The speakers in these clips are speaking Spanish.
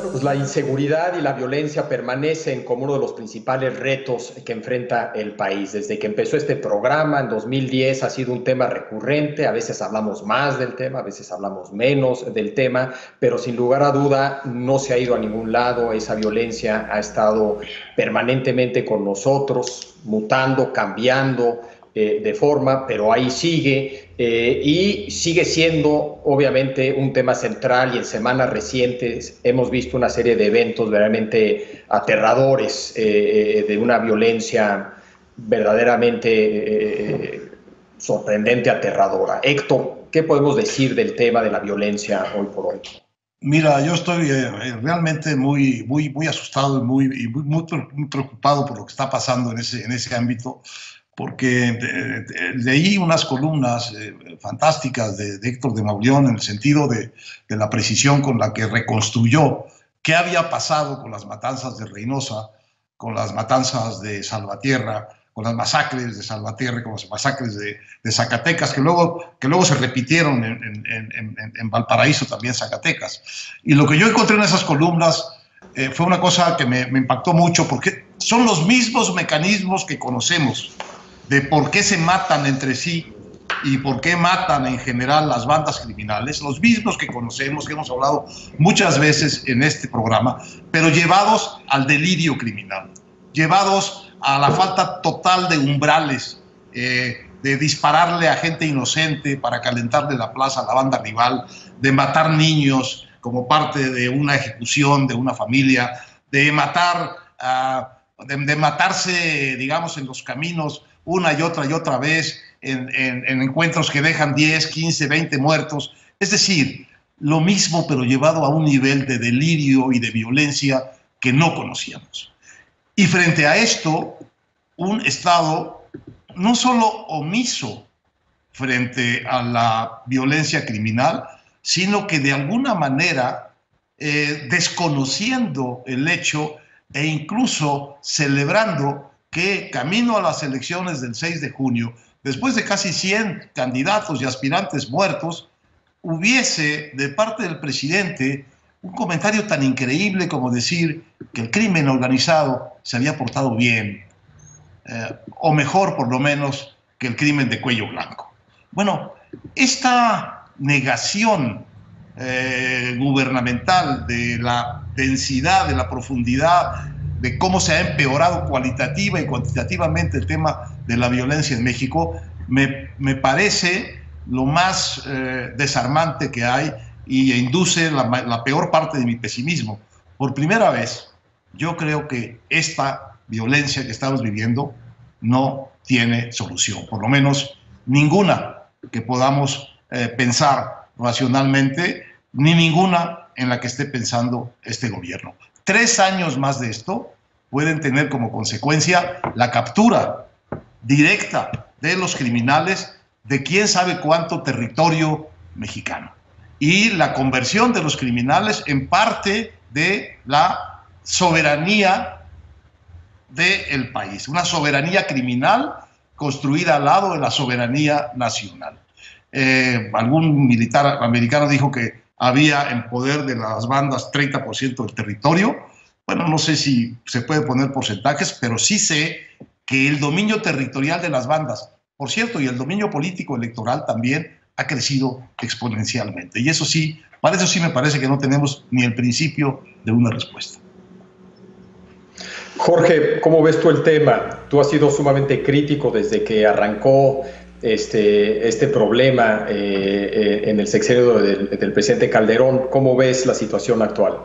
pues la inseguridad y la violencia permanecen como uno de los principales retos que enfrenta el país. Desde que empezó este programa en 2010 ha sido un tema recurrente, a veces hablamos más del tema, a veces hablamos menos del tema, pero sin lugar a duda no se ha ido a ningún lado. Esa violencia ha estado permanentemente con nosotros, mutando, cambiando de forma, pero ahí sigue y sigue siendo obviamente un tema central, y en semanas recientes hemos visto una serie de eventos verdaderamente aterradores, de una violencia verdaderamente sorprendente, aterradora. Héctor, ¿qué podemos decir del tema de la violencia hoy por hoy? Mira, yo estoy realmente muy asustado y muy preocupado por lo que está pasando en ese ámbito, porque leí unas columnas fantásticas de Héctor de Mauleón en el sentido de la precisión con la que reconstruyó qué había pasado con las matanzas de Reynosa, con las matanzas de Salvatierra, con las masacres de Salvatierra, con las masacres de Zacatecas, que luego se repitieron en Valparaíso, también Zacatecas. Y lo que yo encontré en esas columnas fue una cosa que me impactó mucho, porque son los mismos mecanismos que conocemos de por qué se matan entre sí y por qué matan en general las bandas criminales, los mismos que conocemos, que hemos hablado muchas veces en este programa, pero llevados al delirio criminal, llevados a la falta total de umbrales, de dispararle a gente inocente para calentarle la plaza a la banda rival, de matar niños como parte de una ejecución de una familia, de matarse, digamos, en los caminos una y otra vez, en encuentros que dejan 10, 15, 20 muertos. Es decir, lo mismo, pero llevado a un nivel de delirio y de violencia que no conocíamos. Y frente a esto, un Estado no solo omiso frente a la violencia criminal, sino que de alguna manera, desconociendo el hecho e incluso celebrando que camino a las elecciones del 6 de junio, después de casi 100 candidatos y aspirantes muertos, hubiese de parte del presidente un comentario tan increíble como decir que el crimen organizado se había portado bien, o mejor por lo menos que el crimen de cuello blanco. Bueno, esta negación gubernamental de la densidad, de la profundidad, de cómo se ha empeorado cualitativa y cuantitativamente el tema de la violencia en México, me parece lo más desarmante que hay, y induce la peor parte de mi pesimismo. Por primera vez, yo creo que esta violencia que estamos viviendo no tiene solución, por lo menos ninguna que podamos pensar racionalmente, ni ninguna en la que esté pensando este gobierno. 3 años más de esto pueden tener como consecuencia la captura directa de los criminales de quién sabe cuánto territorio mexicano, y la conversión de los criminales en parte de la soberanía del país, una soberanía criminal construida al lado de la soberanía nacional. Algún militar americano dijo que había en poder de las bandas 30% del territorio. Bueno, no sé si se puede poner porcentajes, pero sí sé que el dominio territorial de las bandas, por cierto, y el dominio político electoral también, ha crecido exponencialmente. Y eso sí, para eso sí me parece que no tenemos ni el principio de una respuesta. Jorge, ¿cómo ves tú el tema? Tú has sido sumamente crítico desde que arrancó este problema en el sexenio del presidente Calderón. ¿Cómo ves la situación actual?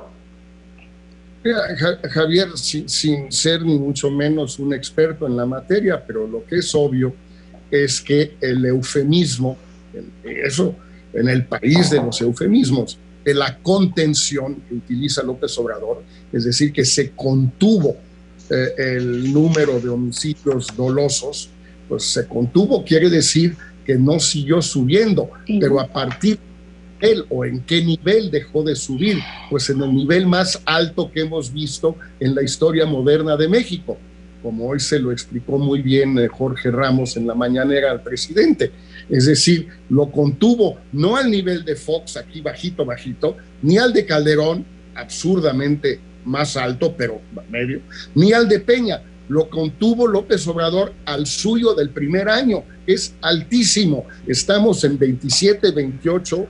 Javier, sin ser ni mucho menos un experto en la materia, pero lo que es obvio es que el eufemismo, eso en el país de los eufemismos, de la contención que utiliza López Obrador, es decir, que se contuvo el número de homicidios dolosos, pues se contuvo, quiere decir que no siguió subiendo, pero a partir de él, o en qué nivel dejó de subir, pues en el nivel más alto que hemos visto en la historia moderna de México, como hoy se lo explicó muy bien Jorge Ramos en la mañanera al presidente. Es decir, lo contuvo no al nivel de Fox, aquí bajito, ni al de Calderón, absurdamente más alto, pero medio, ni al de Peña. Lo contuvo López Obrador al suyo del primer año, es altísimo. Estamos en 27, 28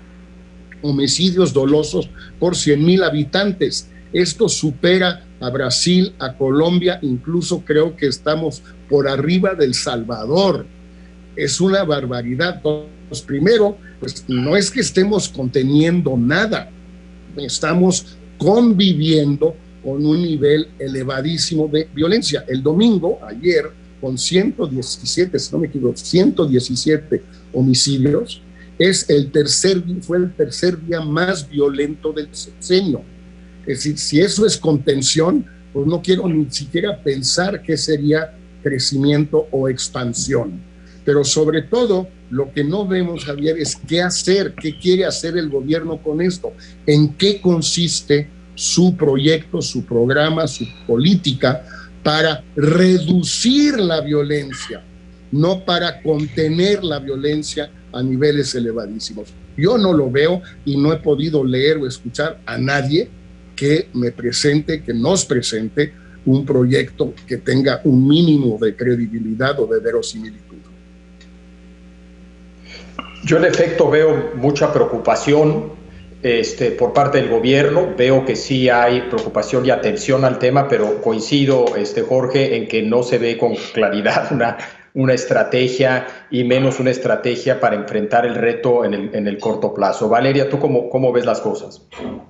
homicidios dolosos por 100,000 habitantes. Esto supera a Brasil, a Colombia, incluso creo que estamos por arriba del Salvador. Es una barbaridad. Pues primero, pues no es que estemos conteniendo nada, estamos conviviendo con un nivel elevadísimo de violencia. El domingo, ayer, con 117, si no me equivoco, 117 homicidios, fue el tercer día más violento del sexenio. Es decir, si eso es contención, pues no quiero ni siquiera pensar qué sería crecimiento o expansión. Pero sobre todo, lo que no vemos, Javier, es qué hacer, qué quiere hacer el gobierno con esto, en qué consiste su proyecto, su programa, su política para reducir la violencia, no para contener la violencia a niveles elevadísimos. Yo no lo veo y no he podido leer o escuchar a nadie que me presente, que nos presente un proyecto que tenga un mínimo de credibilidad o de verosimilitud. Yo en efecto veo mucha preocupación por parte del gobierno. Veo que sí hay preocupación y atención al tema, pero coincido, Jorge, en que no se ve con claridad una estrategia, y menos una estrategia para enfrentar el reto en el corto plazo. Valeria, ¿tú cómo ves las cosas?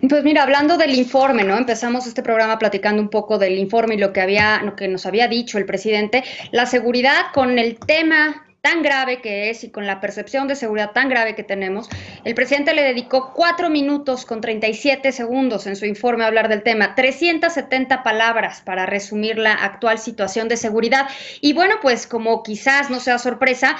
Pues mira, hablando del informe, ¿no? Empezamos este programa platicando un poco del informe y lo que nos había dicho el presidente. La seguridad, con el tema tan grave que es y con la percepción de seguridad tan grave que tenemos, el presidente le dedicó 4 minutos con 37 segundos en su informe a hablar del tema, 370 palabras para resumir la actual situación de seguridad. Y bueno, pues como quizás no sea sorpresa,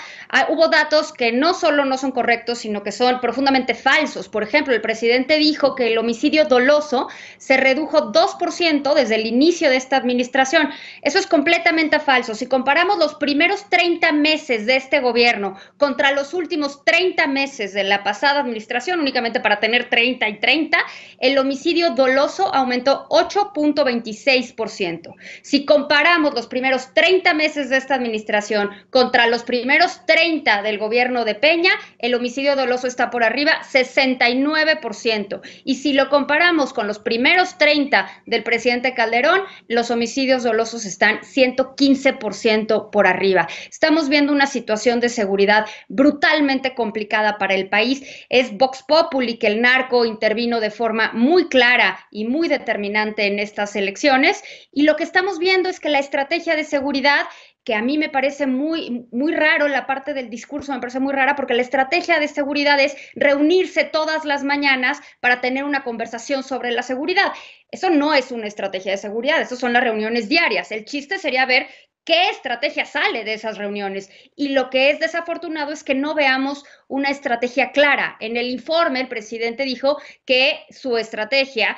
hubo datos que no solo no son correctos, sino que son profundamente falsos. Por ejemplo, el presidente dijo que el homicidio doloso se redujo 2% desde el inicio de esta administración. Eso es completamente falso. Si comparamos los primeros 30 meses de este gobierno contra los últimos 30 meses de la pasada administración, únicamente para tener 30 y 30, el homicidio doloso aumentó 8.26%. Si comparamos los primeros 30 meses de esta administración contra los primeros 30 del gobierno de Peña, el homicidio doloso está por arriba, 69%. Y si lo comparamos con los primeros 30 del presidente Calderón, los homicidios dolosos están 115% por arriba. Estamos viendo una situación de seguridad brutalmente complicada para el país. Es Vox Populi que el narco intervino de forma muy clara y muy determinante en estas elecciones, y lo que estamos viendo es que la estrategia de seguridad, que a mí me parece muy raro, la parte del discurso me parece muy rara, porque la estrategia de seguridad es reunirse todas las mañanas para tener una conversación sobre la seguridad. Eso no es una estrategia de seguridad, eso son las reuniones diarias. El chiste sería ver qué estrategia sale de esas reuniones, y lo que es desafortunado es que no veamos una estrategia clara. En el informe el presidente dijo que su estrategia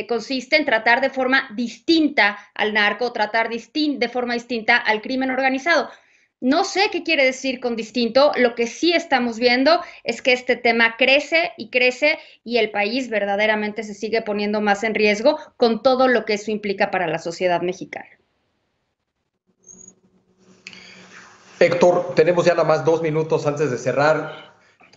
consiste en tratar de forma distinta al narco, tratar de forma distinta al crimen organizado. No sé qué quiere decir con distinto. Lo que sí estamos viendo es que este tema crece y crece, y el país verdaderamente se sigue poniendo más en riesgo con todo lo que eso implica para la sociedad mexicana. Héctor, tenemos ya nada más 2 minutos antes de cerrar.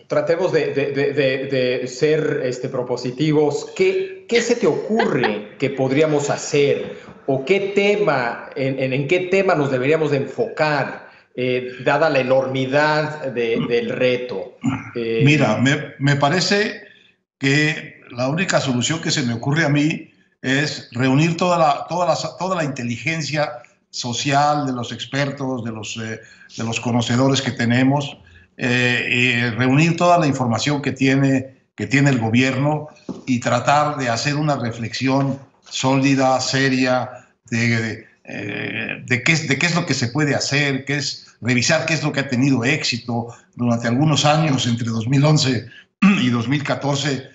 Tratemos de ser propositivos. ¿Qué se te ocurre que podríamos hacer? ¿O qué tema, en qué tema nos deberíamos de enfocar, dada la enormidad del reto? Mira, me parece que la única solución que se me ocurre a mí es reunir toda la inteligencia social de los expertos, de los conocedores que tenemos, reunir toda la información que tiene el gobierno y tratar de hacer una reflexión sólida, seria, de qué es lo que se puede hacer, revisar qué es lo que ha tenido éxito. Durante algunos años, entre 2011 y 2014,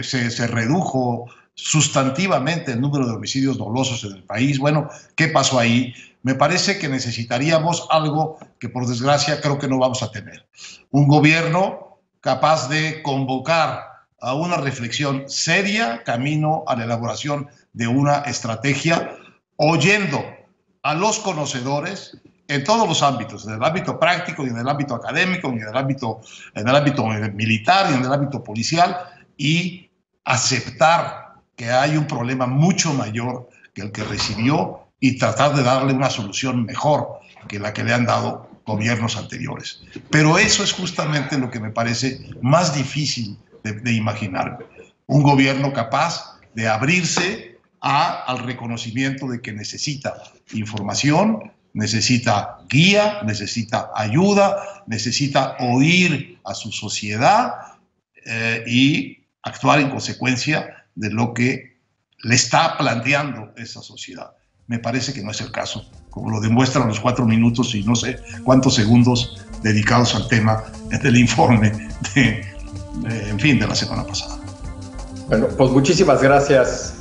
se redujo sustantivamente el número de homicidios dolosos en el país. Bueno, ¿qué pasó ahí? Me parece que necesitaríamos algo que, por desgracia, creo que no vamos a tener. Un gobierno capaz de convocar a una reflexión seria, camino a la elaboración de una estrategia, oyendo a los conocedores en todos los ámbitos, en el ámbito práctico, y en el ámbito académico, y en el ámbito militar, y en el ámbito policial, y aceptar que hay un problema mucho mayor que el que recibió y tratar de darle una solución mejor que la que le han dado gobiernos anteriores. Pero eso es justamente lo que me parece más difícil de imaginar. Un gobierno capaz de abrirse al reconocimiento de que necesita información, necesita guía, necesita ayuda, necesita oír a su sociedad y actuar en consecuencia de lo que le está planteando esa sociedad. Me parece que no es el caso, como lo demuestran los 4 minutos y no sé cuántos segundos dedicados al tema del informe de la semana pasada. Bueno, pues muchísimas gracias,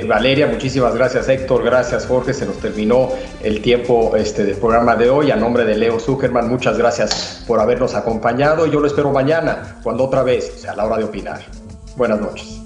Valeria, muchísimas gracias, Héctor, gracias, Jorge, se nos terminó el tiempo del programa de hoy. A nombre de Leo Zuckerman, muchas gracias por habernos acompañado. Yo lo espero mañana, cuando otra vez sea la hora de opinar. Buenas noches.